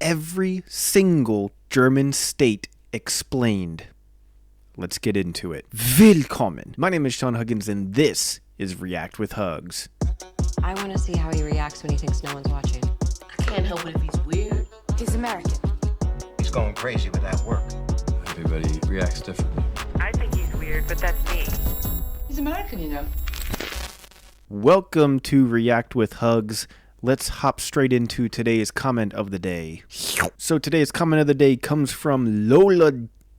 every single German state explained. Let's get into it. Willkommen. My name is Sean Huggins, and this is React with Hugs. I want to see how he reacts when he thinks no one's watching. I can't help it if he's weird. He's American. He's going crazy with that work. Everybody reacts differently. I think he's weird, but that's me. He's American, you know. Welcome to React with Hugs. Let's hop straight into today's comment of the day. So today's comment of the day comes from Lola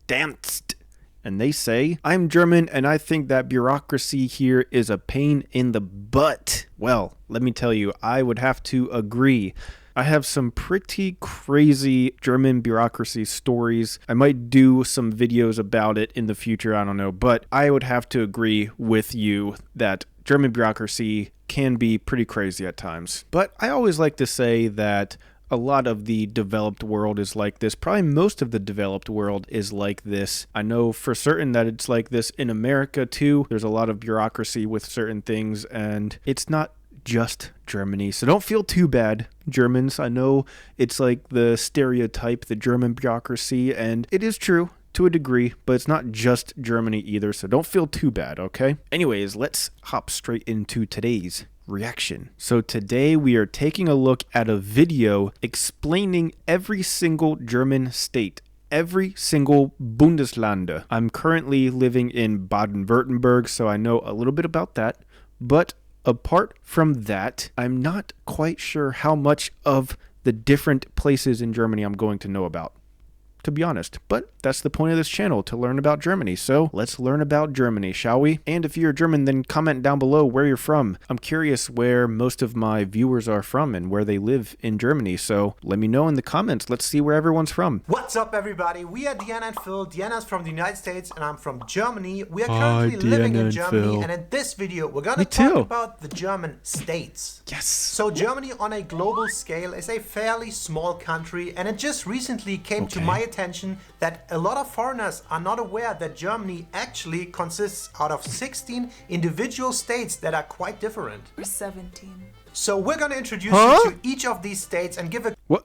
Danst. And they say, I'm German and I think that bureaucracy here is a pain in the butt. Well, let me tell you, I would have to agree. I have some pretty crazy German bureaucracy stories. I might do some videos about it in the future, I don't know. But I would have to agree with you that German bureaucracy can be pretty crazy at times. But I always like to say that a lot of the developed world is like this. Probably most of the developed world is like this. I know for certain that it's like this in America too. There's a lot of bureaucracy with certain things, and it's not just Germany. So don't feel too bad, Germans. I know it's like the stereotype, the German bureaucracy, and it is true to a degree, but it's not just Germany either, so don't feel too bad, okay? Anyways, let's hop straight into today's reaction. So today we are taking a look at a video explaining every single German state, every single Bundesland. I'm currently living in Baden-Wurttemberg, so I know a little bit about that, but apart from that, I'm not quite sure how much of the different places in Germany I'm going to know about, to be honest. But that's the point of this channel, to learn about Germany. So let's learn about Germany, shall we? And if you're German, then comment down below where you're from. I'm curious where most of my viewers are from and where they live in Germany. So let me know in the comments. Let's see where everyone's from. What's up, everybody? We are Diana and Phil. Diana's from the United States and I'm from Germany. We are currently living in Germany, and in this video we're gonna talk about the German states. Yes. So Germany on a global scale is a fairly small country, and it just recently came to my attention that a lot of foreigners are not aware that Germany actually consists out of 16 individual states that are quite different. Or 17. So we're gonna introduce you to each of these states and give a... What?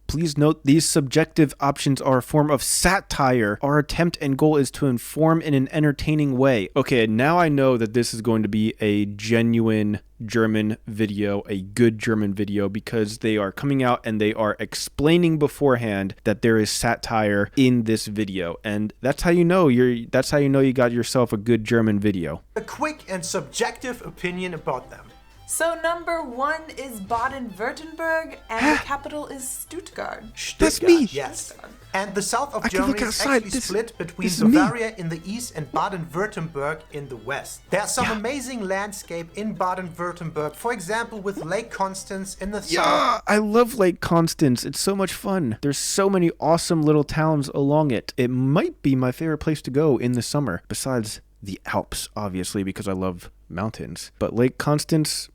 Please note, these subjective options are a form of satire. Our attempt and goal is to inform in an entertaining way. Okay, now I know that this is going to be a genuine German video, a good German video, because they are coming out and they are explaining beforehand that there is satire in this video. And that's how you know you got yourself a good German video. A quick and subjective opinion about them. So number 1 is Baden-Württemberg, and the capital is Stuttgart. That's me. Yes. And the south of I can Germany look is outside. actually This- split between this is me. Bavaria in the east and Baden-Württemberg in the west. There's some amazing landscape in Baden-Württemberg, for example with Lake Constance in the south. Yeah, I love Lake Constance. It's so much fun. There's so many awesome little towns along it. It might be my favorite place to go in the summer, besides the Alps, obviously, because I love mountains. But Lake Constance,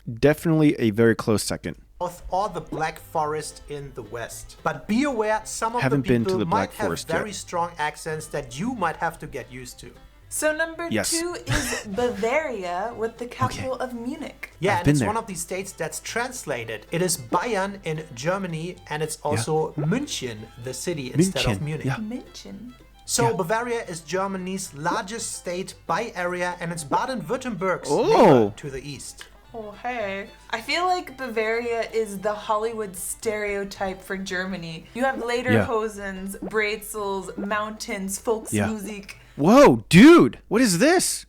definitely a very close second. Or the Black Forest in the west. But be aware, some of Haven't the been to people the Black might have Forest very yet. strong accents that you might have to get used to. So number 2 is Bavaria, with the capital of Munich. Yeah, I've and been it's there. one of these states that's translated. It is Bayern in Germany, and it's also München, the city, instead of München, Munich. yeah. München. So Bavaria is Germany's largest state by area, and it's Baden-Württemberg's Oh. neighbor to the east. Oh, hey. I feel like Bavaria is the Hollywood stereotype for Germany. You have lederhosens, Brezels, mountains, Volksmusik. Whoa, dude, what is this?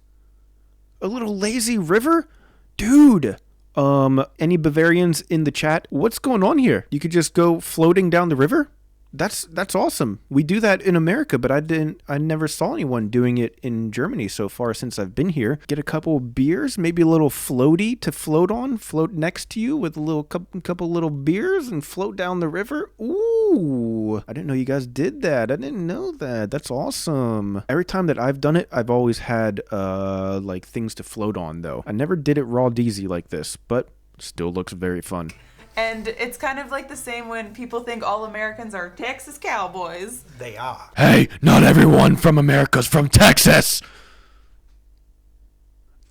A little lazy river? Dude. Any Bavarians in the chat? What's going on here? You could just go floating down the river? That's awesome. We do that in America, but I never saw anyone doing it in Germany so far since I've been here. Get a couple beers, maybe a little floaty to float on, float next to you with a little couple little beers and float down the river. Ooh, I didn't know you guys did that. I didn't know that. That's awesome. Every time that I've done it, I've always had like things to float on though. I never did it raw deezy like this, but still looks very fun. And it's kind of like the same when people think all Americans are Texas cowboys. They are. Hey, not everyone from America's from Texas.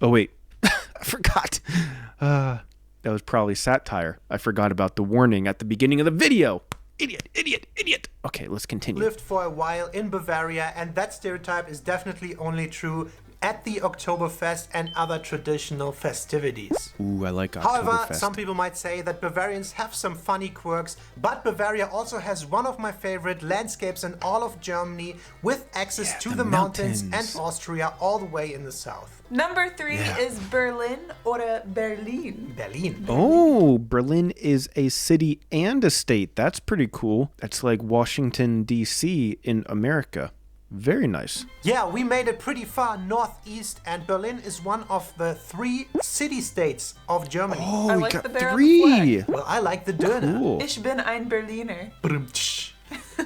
Oh, wait. I forgot. That was probably satire. I forgot about the warning at the beginning of the video. Idiot. Okay, let's continue. Lived for a while in Bavaria, and that stereotype is definitely only true at the Oktoberfest and other traditional festivities. Ooh, I like Oktoberfest. However, some people might say that Bavarians have some funny quirks, but Bavaria also has one of my favorite landscapes in all of Germany, with access to the mountains and Austria all the way in the south. Number 3 is Berlin or Berlin. Berlin. Oh, Berlin is a city and a state. That's pretty cool. That's like Washington, D.C. in America. Very nice. Yeah, we made it pretty far northeast, and Berlin is one of the 3 city-states of Germany. Oh, I we like got the bear on the 3. Well, I like the Döner. Cool. Ich bin ein Berliner.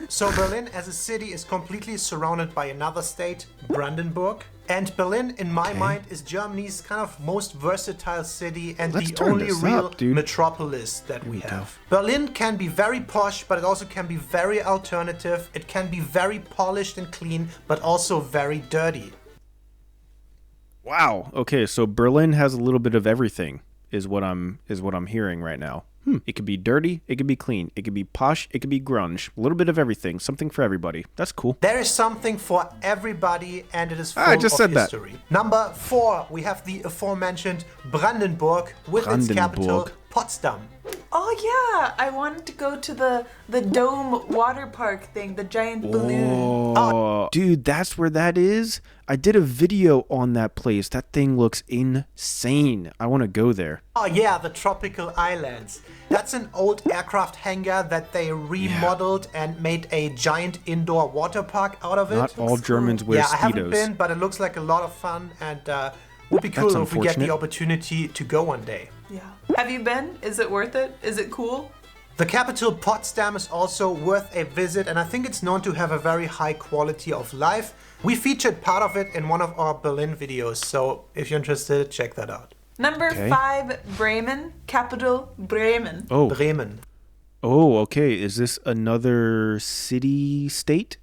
So Berlin as a city is completely surrounded by another state, Brandenburg. And Berlin, in my mind, is Germany's kind of most versatile city and Let's the turn only this real up, dude. metropolis that we have. Berlin can be very posh, but it also can be very alternative. It can be very polished and clean, but also very dirty. Wow. Okay, so Berlin has a little bit of everything, is what I'm hearing right now. It could be dirty, it could be clean, it could be posh, it could be grunge. A little bit of everything, something for everybody. That's cool. There is something for everybody, and it is full I just of said that. history. Number 4, we have the aforementioned Brandenburg with its capital, Potsdam. Oh yeah, I wanted to go to the dome water park thing, the giant balloon. Oh, dude, that's where that is? I did a video on that place. That thing looks insane. I want to go there. Oh yeah, the tropical islands. That's an old aircraft hangar that they remodeled and made a giant indoor water park out of it. Not all Germans wear Yeah, I haven't Speedos. been, but it looks like a lot of fun, and would be cool if we get the opportunity to go one day. Yeah. Have you been? Is it worth it? Is it cool? The capital Potsdam is also worth a visit, and I think it's known to have a very high quality of life. We featured part of it in one of our Berlin videos, so if you're interested, check that out. Number 5, Bremen, capital Bremen. Oh. Bremen. Oh, okay. Is this another city-state?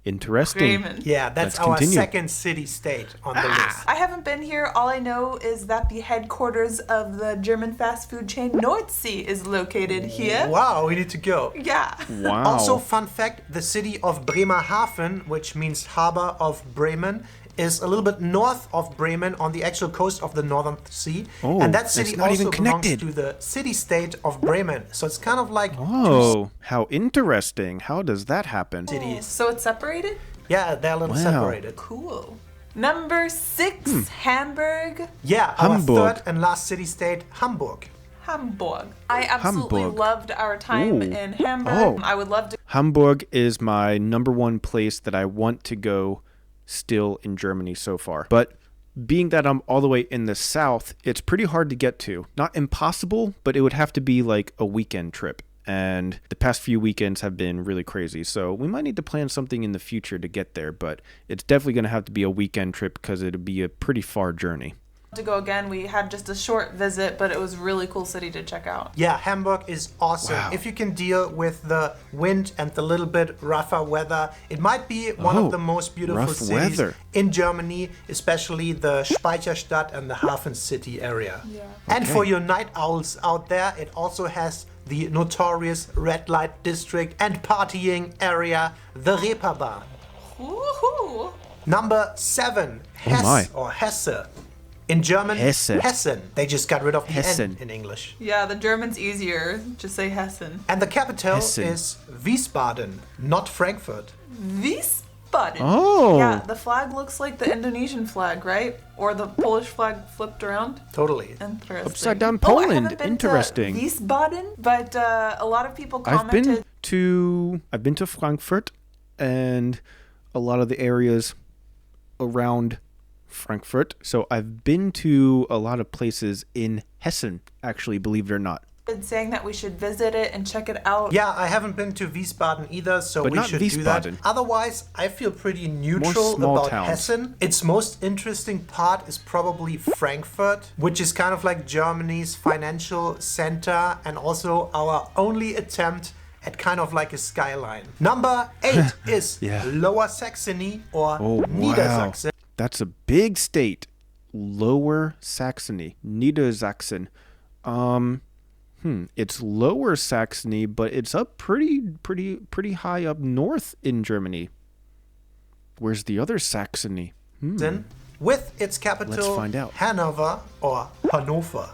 Interesting. Bremen. Yeah, that's Let's our continue. second city-state on the list. I haven't been here. All I know is that the headquarters of the German fast food chain Nordsee is located here. Wow, we need to go. Yeah. Wow. Also, fun fact, the city of Bremerhaven, which means harbor of Bremen, is a little bit north of Bremen on the actual coast of the Northern Sea. Oh, and that it's city not also even belongs connected. to the city-state of Bremen. So it's kind of like Oh, how interesting. How does that happen? cities. So it's separated? Yeah, they're a little Wow. separated. Cool. Number 6, Hamburg. Yeah, our Hamburg. third and last city-state, Hamburg. Hamburg. I absolutely Hamburg. loved our time Ooh. in Hamburg. Oh. I would love to. Hamburg is my number 1 place that I want to go still in Germany so far. But being that I'm all the way in the south, it's pretty hard to get to. Not impossible, but it would have to be like a weekend trip. And the past few weekends have been really crazy. So we might need to plan something in the future to get there. But it's definitely going to have to be a weekend trip because it'll be a pretty far journey. To go again. We had just a short visit, but it was a really cool city to check out. Yeah, Hamburg is awesome. Wow. If you can deal with the wind and the little bit rougher weather, it might be one Oh, of the most beautiful rough cities weather. in Germany, especially the Speicherstadt and the Hafen City area. Yeah. And Okay. for your night owls out there, it also has the notorious red light district and partying area, the Reeperbahn. Woohoo! Number 7, Oh my. Hesse or Hesse. In German, Hesse. Hessen. They just got rid of the Hessen. N in English. Yeah, the German's easier. Just say Hessen. And the capital Hessen. is Wiesbaden, not Frankfurt. Wiesbaden. Oh. Yeah, the flag looks like the Indonesian flag, right? Or the Polish flag flipped around. Totally. Interesting. Upside down I Poland. haven't been Interesting. To Wiesbaden, but a lot of people I've commented. been to Frankfurt and a lot of the areas around Frankfurt. So I've been to a lot of places in Hessen, actually, believe it or not. Saying that we should visit it and check it out. Yeah, I haven't been to Wiesbaden either, so But we not should do that. Wiesbaden. Otherwise, I feel pretty neutral small about towns. Hessen. Its most interesting part is probably Frankfurt, which is kind of like Germany's financial center and also our only attempt at kind of like a skyline. Number 8 is Yeah. Lower Saxony or Oh, wow. Niedersachsen. That's a big state. Lower Saxony. Niedersachsen. It's Lower Saxony, but it's up pretty high up north in Germany. Where's the other Saxony? Then, with its capital Let's find out. Hanover or Hannover.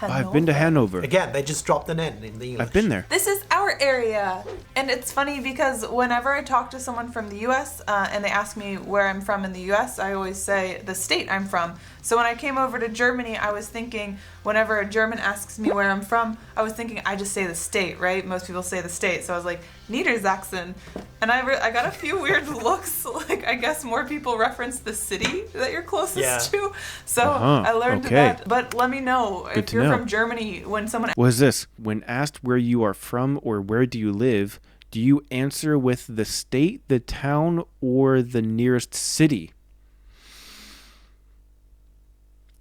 I've been to Hanover. Again, they just dropped an N in the English. I've been there. This is our area. And it's funny because whenever I talk to someone from the US and they ask me where I'm from in the US, I always say the state I'm from. So when I came over to Germany, I was thinking, whenever a German asks me where I'm from, I was thinking I just say the state, right? Most people say the state. So I was like, Niedersachsen. And I got a few weird looks. Like, I guess more people reference the city that you're closest to. So I learned that. But let me know if you're from Germany when someone... What is this? When asked where you are from or where do you live, do you answer with the state, the town, or the nearest city?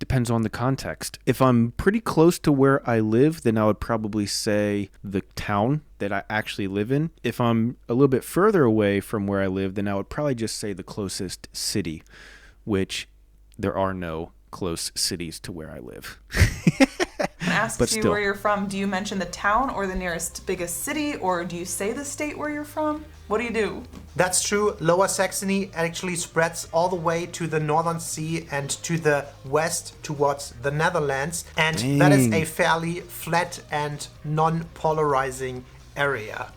Depends on the context. If I'm pretty close to where I live, then I would probably say the town that I actually live in. If I'm a little bit further away from where I live, then I would probably just say the closest city, which there are no close cities to where I live. Asks you where you're from, do you mention the town or the nearest biggest city, or do you say the state where you're from? What do you do? That's true. Lower Saxony actually spreads all the way to the Northern Sea and to the west towards the Netherlands. And that is a fairly flat and non-polarizing area.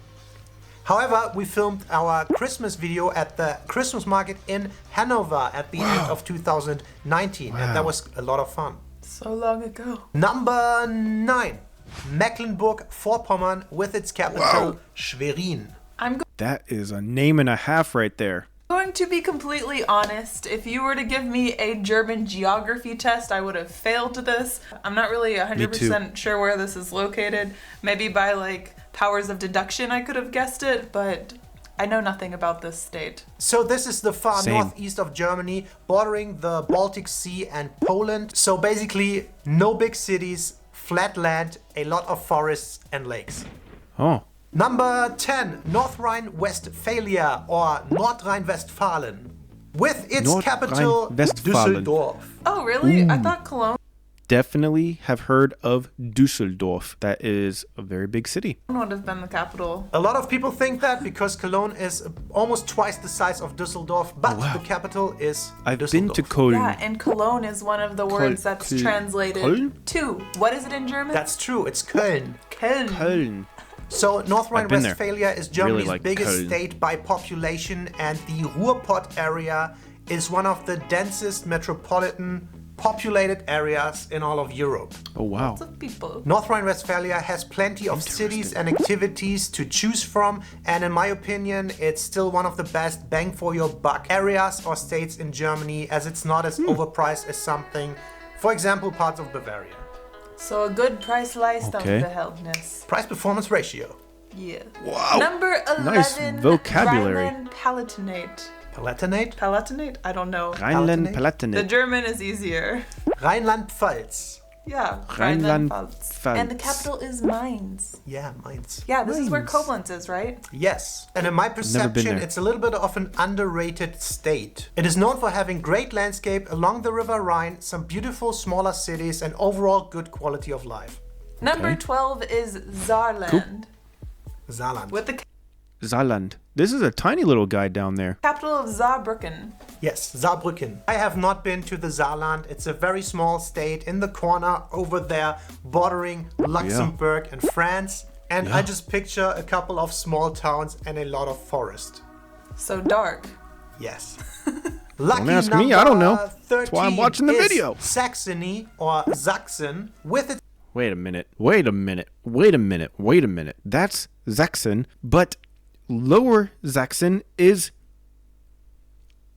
However, we filmed our Christmas video at the Christmas market in Hanover at the end of 2019. And that was a lot of fun. So long ago. Number 9. Mecklenburg-Vorpommern with its capital Schwerin. That is a name and a half right there. Going to be completely honest, if you were to give me a German geography test, I would have failed this. I'm not really 100% sure where this is located. Maybe by like powers of deduction I could have guessed it, but I know nothing about this state. So this is the far northeast of Germany, bordering the Baltic Sea and Poland. So basically no big cities, flat land, a lot of forests and lakes. Oh. Number 10, North Rhine-Westphalia or Nordrhein-Westfalen. With its capital, Düsseldorf. Oh, really? I thought Cologne. Definitely have heard of Düsseldorf. That is a very big city. Would have been the capital. A lot of people think that because Cologne is almost twice the size of Düsseldorf, but the capital is I've Düsseldorf. been to Köln. Yeah, and Cologne is one of the words that's translated to. What is it in German? That's true, it's Köln. Köln. So North Rhine-Westphalia is Germany's biggest Köln. state by population, and the Ruhrpott area is one of the densest metropolitan populated areas in all of Europe. Oh, wow. Lots of people. North Rhine-Westphalia has plenty of cities and activities to choose from, and in my opinion, it's still one of the best bang for your buck areas or states in Germany, as it's not as overpriced as something, for example, parts of Bavaria. So a good price-Leistung-Verhältnis. Price-performance ratio. Yeah. Wow. Number 11. Nice vocabulary. Rhineland-Palatinate. Palatinate? Palatinate? I don't know. Rhineland-Palatinate. The German is easier. Rhineland-Pfalz. Yeah. Rhineland-Pfalz. And the capital is Mainz. Yeah, Mainz. Yeah, this is where Koblenz is, right? Yes. And in my perception, it's a little bit of an underrated state. It is known for having great landscape along the River Rhine, some beautiful smaller cities, and overall good quality of life. Number 12 is Saarland. Saarland. With the Saarland. This is a tiny little guy down there. capital of Saarbrücken. Yes, Saarbrücken. I have not been to the Saarland. It's a very small state in the corner over there, bordering Luxembourg and France. And I just picture a couple of small towns and a lot of forest. So dark. Yes. Lucky Don't ask me, I don't know. 13 That's why I'm watching the is video. Saxony or Sachsen with its Wait a minute. That's Saxon, but Lower Saxon is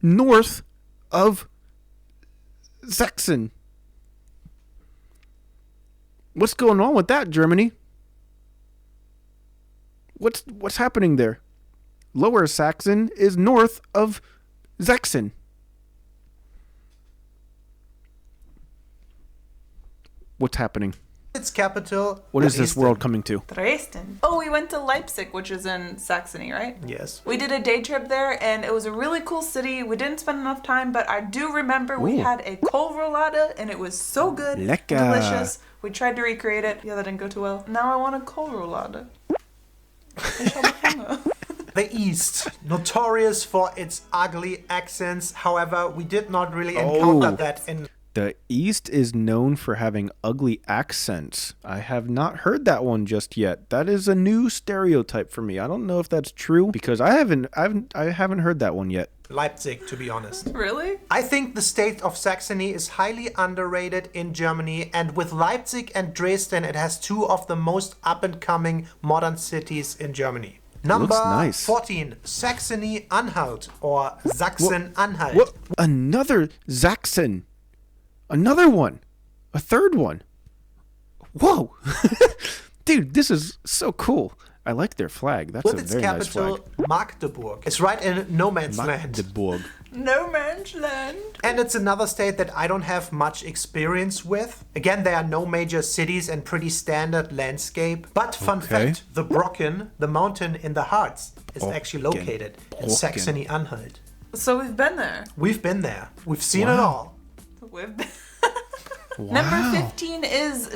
north of Saxon. What's going on with that, Germany? What's happening there? Lower Saxon is north of Saxon. What's happening? Its capital. What is this Dresden. world coming to? Dresden. Oh, we went to Leipzig, which is in Saxony, right? Yes. We did a day trip there, and it was a really cool city. We didn't spend enough time, but I do remember we Ooh. had a kohlroulade, and it was so good. Lecker. Delicious. We tried to recreate it. Yeah, that didn't go too well. Now I want a kohlroulade. Ich habe Hunger. The East, notorious for its ugly accents. However, we did not really encounter that in. The East is known for having ugly accents. I have not heard that one just yet. That is a new stereotype for me. I don't know if that's true because I haven't heard that one yet. Leipzig, to be honest. Really? I think the state of Saxony is highly underrated in Germany, and with Leipzig and Dresden, it has two of the most up-and-coming modern cities in Germany. Number Looks nice. 14, Saxony-Anhalt, or Sachsen-Anhalt. What? Another Saxon. Another one. A third one. Whoa. Dude, this is so cool. I like their flag. That's With a its very nice capital, flag. Magdeburg. It's right in no man's land. Magdeburg. No man's land. And it's another state that I don't have much experience with. Again, there are no major cities and pretty standard landscape. But fun Okay. fact, the Brocken, the mountain in the Harz, is actually located in Brocken. Saxony-Anhalt. So we've been there. We've been there. We've seen it all. We've been. Wow. Number 15 is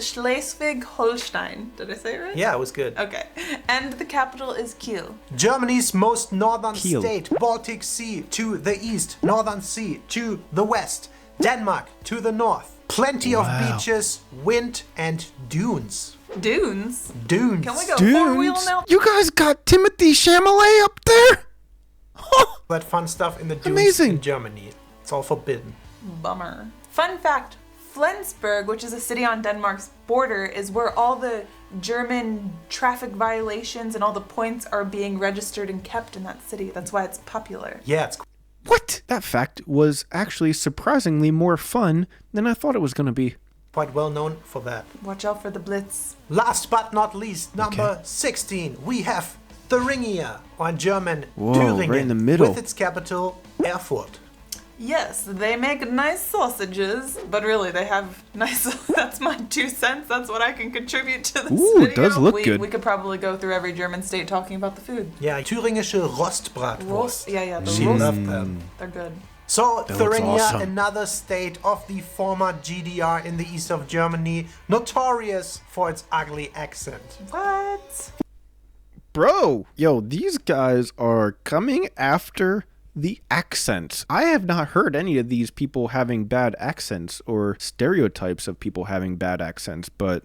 Schleswig-Holstein. Did I say it right? Yeah, it was good. Okay. And the capital is Kiel. Germany's most northern Kiel. state, Baltic Sea to the east, Northern Sea to the west, Denmark to the north. Plenty of beaches, wind, and dunes. Dunes. Dunes. Can we go four-wheel now? You guys got Timothy Chalamet up there? That fun stuff in the dunes Amazing. in Germany. It's all forbidden. Bummer. Fun fact, Flensburg, which is a city on Denmark's border, is where all the German traffic violations and all the points are being registered and kept in that city. That's why it's popular. Yeah, it's What? That fact was actually surprisingly more fun than I thought it was going to be. quite well known for that. Watch out for the blitz. Last but not least, number 16, we have Thuringia, or in German, Whoa, Thüringen, right in the middle. with its capital, Erfurt. Yes, they make nice sausages, but really they have nice. That's my 2 cents. That's what I can contribute to this Ooh, video. it does look we, good. We could probably go through every German state talking about the food. Yeah, thüringische Rostbratwurst. Yeah, the She roast, loved them. they're good. So, That looks Thuringia, awesome. another state of the former GDR in the east of Germany, notorious for its ugly accent. What? Bro, yo, these guys are coming after the accents. I have not heard any of these people having bad accents or stereotypes of people having bad accents, but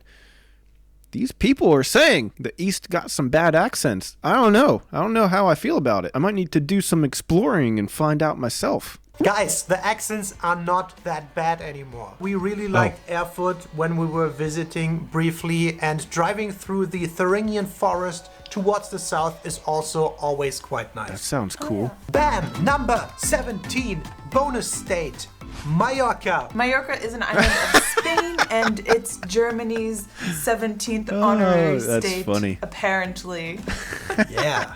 these people are saying the East got some bad accents. I don't know. I don't know how I feel about it. I might need to do some exploring and find out myself. Guys, the accents are not that bad anymore. We really liked Erfurt when we were visiting briefly, and driving through the Thuringian forest towards the south is also always quite That nice. sounds cool. Bam! Number 17, bonus state, Mallorca. Mallorca is an island of Spain, and it's Germany's 17th honorary that's state. funny. Apparently. Yeah.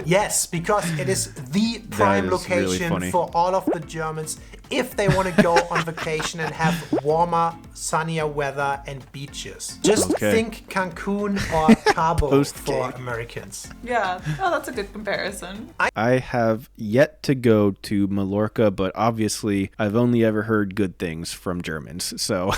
Yes, because it is the prime is really location funny. for all of the Germans if they want to go on vacation and have warmer, sunnier weather and beaches. Just Okay. think Cancun or Cabo Post-cake. for Americans. Yeah. Oh, that's a good comparison. I have yet to go to Mallorca, but obviously I've only ever heard good things from Germans, so...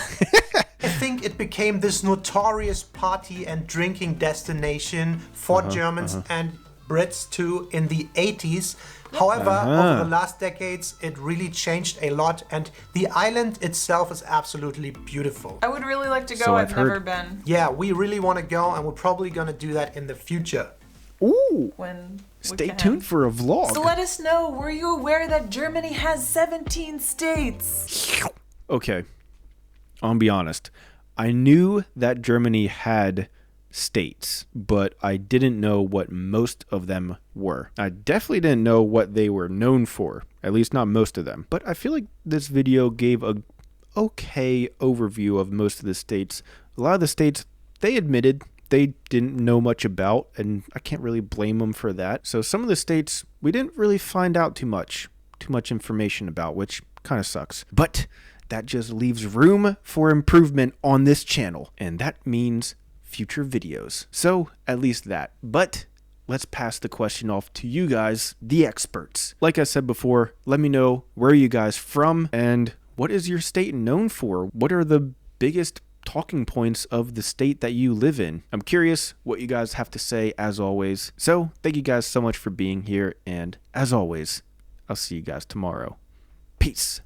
I think it became this notorious party and drinking destination for Germans and Brits too in the 80s. However, over the last decades, it really changed a lot, and the island itself is absolutely beautiful. I would really like to go. So I've I've never heard. been. Yeah, we really want to go, and we're probably going to do that in the future. Ooh! When we Stay can. tuned for a vlog. So let us know, were you aware that Germany has 17 states? Okay, I'll be honest. I knew that Germany had states, but I didn't know what most of them were. I definitely didn't know what they were known for, at least not most of them. But I feel like this video gave a okay overview of most of the states. A lot of the states, they admitted they didn't know much about, and I can't really blame them for that. So some of the states, we didn't really find out too much information about, which kind of sucks. But that just leaves room for improvement on this channel. And that means future videos. So at least that. But let's pass the question off to you guys, the experts. Like I said before, let me know where are you guys from and what is your state known for? What are the biggest talking points of the state that you live in? I'm curious what you guys have to say as always. So thank you guys so much for being here. And as always, I'll see you guys tomorrow. Peace.